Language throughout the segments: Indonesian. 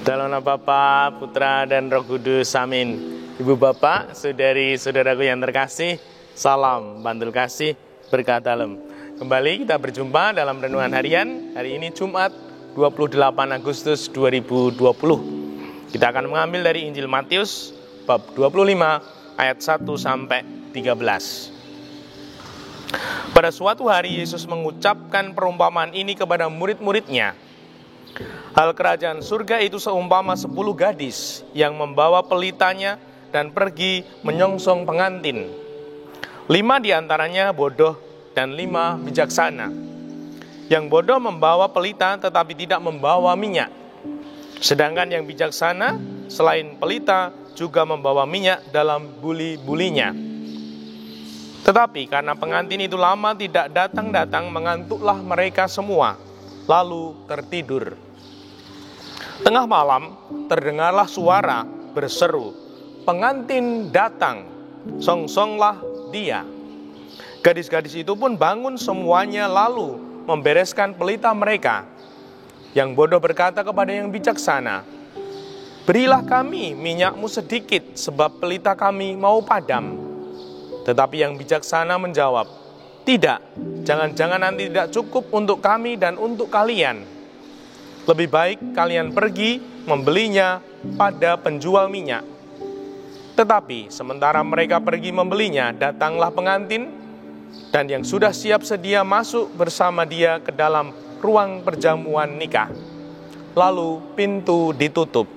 Dalam nama Bapa, Putra, dan Roh Kudus, amin. Ibu bapak, saudari-saudaraku yang terkasih, salam bantul kasih, berkat dalam. Kembali kita berjumpa dalam renungan harian. Hari ini Jumat 28 Agustus 2020. Kita akan mengambil dari Injil Matius bab 25 ayat 1 sampai 13. Pada suatu hari Yesus mengucapkan perumpamaan ini kepada murid-muridnya. Hal kerajaan surga itu seumpama 10 gadis yang membawa pelitanya dan pergi menyongsong pengantin. 5 diantaranya bodoh dan 5 bijaksana. Yang bodoh membawa pelita tetapi tidak membawa minyak. Sedangkan yang bijaksana selain pelita juga membawa minyak dalam buli-bulinya. Tetapi karena pengantin itu lama tidak datang-datang, mengantuklah mereka semua, lalu tertidur. Tengah malam terdengarlah suara berseru, "Pengantin datang, songsonglah dia." Gadis-gadis itu pun bangun semuanya lalu membereskan pelita mereka. Yang bodoh berkata kepada yang bijaksana, "Berilah kami minyakmu sedikit, sebab pelita kami mau padam." Tetapi yang bijaksana menjawab, "Tidak, jangan-jangan nanti tidak cukup untuk kami dan untuk kalian. Lebih baik kalian pergi membelinya pada penjual minyak." Tetapi sementara mereka pergi membelinya, datanglah pengantin, dan yang sudah siap sedia masuk bersama dia ke dalam ruang perjamuan nikah. Lalu pintu ditutup.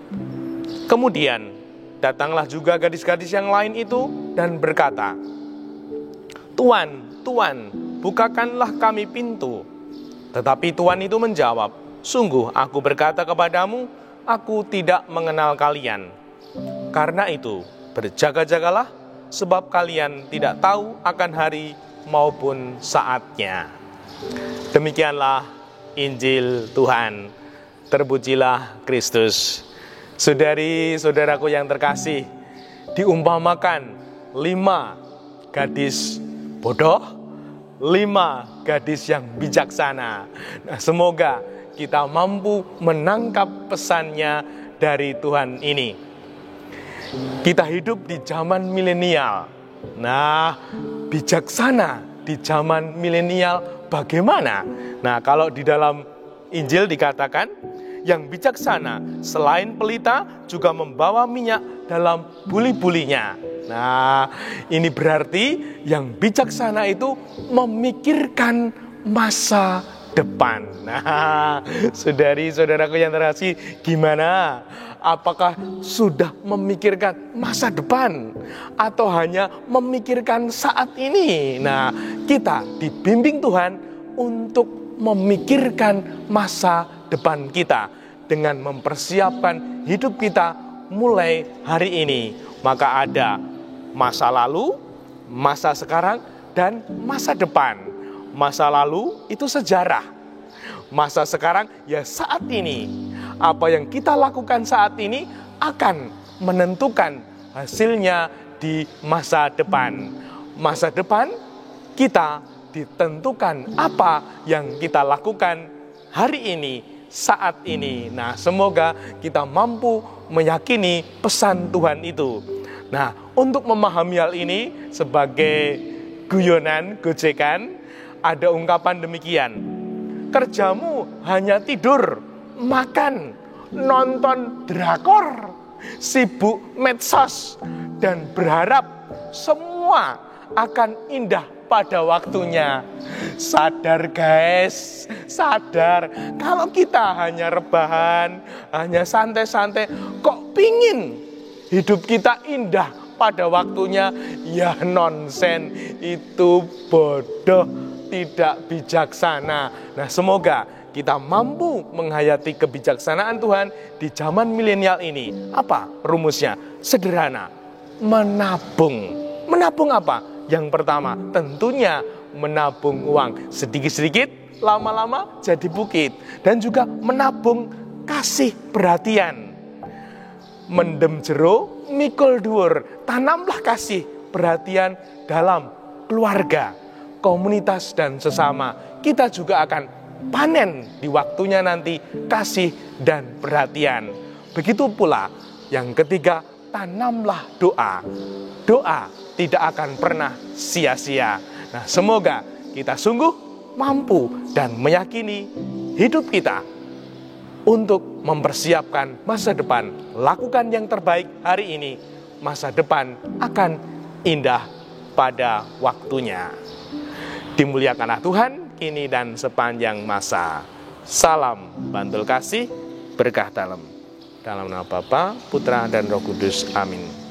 Kemudian datanglah juga gadis-gadis yang lain itu dan berkata, "Tuan, Tuan, bukakanlah kami pintu." Tetapi Tuan itu menjawab, "Sungguh aku berkata kepadamu, aku tidak mengenal kalian. Karena itu berjaga-jagalah, sebab kalian tidak tahu akan hari maupun saatnya." Demikianlah Injil Tuhan. Terpujilah Kristus. Saudari-saudaraku yang terkasih, diumpamakan 5 gadis bodoh, 5 gadis yang bijaksana. Nah, semoga kita mampu menangkap pesannya dari Tuhan ini. Kita hidup di zaman milenial. Nah, bijaksana di zaman milenial bagaimana? Nah, kalau di dalam Injil dikatakan, yang bijaksana selain pelita juga membawa minyak dalam buli-bulinya. Nah, ini berarti yang bijaksana itu memikirkan masa depan. Nah, saudari-saudaraku yang terkasih, gimana? Apakah sudah memikirkan masa depan atau hanya memikirkan saat ini? Nah, kita dibimbing Tuhan untuk memikirkan masa depan kita dengan mempersiapkan hidup kita mulai hari ini. Maka ada masa lalu, masa sekarang, dan masa depan. Masa lalu itu sejarah. Masa sekarang ya saat ini. Apa yang kita lakukan saat ini akan menentukan hasilnya di masa depan. Masa depan kita ditentukan apa yang kita lakukan hari ini, saat ini. Nah, semoga kita mampu meyakini pesan Tuhan itu. Nah, untuk memahami hal ini sebagai guyonan, gojekan, ada ungkapan demikian. Kerjamu hanya tidur, makan, nonton drakor, sibuk medsos, dan berharap semua akan indah pada waktunya. Sadar guys, sadar. Kalau kita hanya rebahan, hanya santai-santai, kok pingin hidup kita indah pada waktunya? Ya nonsen, itu bodoh, tidak bijaksana. Nah, semoga kita mampu menghayati kebijaksanaan Tuhan di zaman milenial ini. Apa rumusnya? Sederhana, menabung. Menabung apa? Yang pertama, tentunya menabung uang. Sedikit-sedikit, lama-lama jadi bukit. Dan juga menabung kasih perhatian. Mendem jero, mikul dhuwur. Tanamlah kasih perhatian dalam keluarga, komunitas, dan sesama. Kita juga akan panen di waktunya nanti kasih dan perhatian. Begitu pula yang ketiga, tanamlah doa. Doa tidak akan pernah sia-sia. Nah, semoga kita sungguh mampu dan meyakini hidup kita untuk mempersiapkan masa depan. Lakukan yang terbaik hari ini. Masa depan akan indah pada waktunya. Dimuliakanlah Tuhan kini dan sepanjang masa. Salam Bantul Kasih, berkah dalam. Dalam nama Bapa, Putra, dan Roh Kudus. Amin.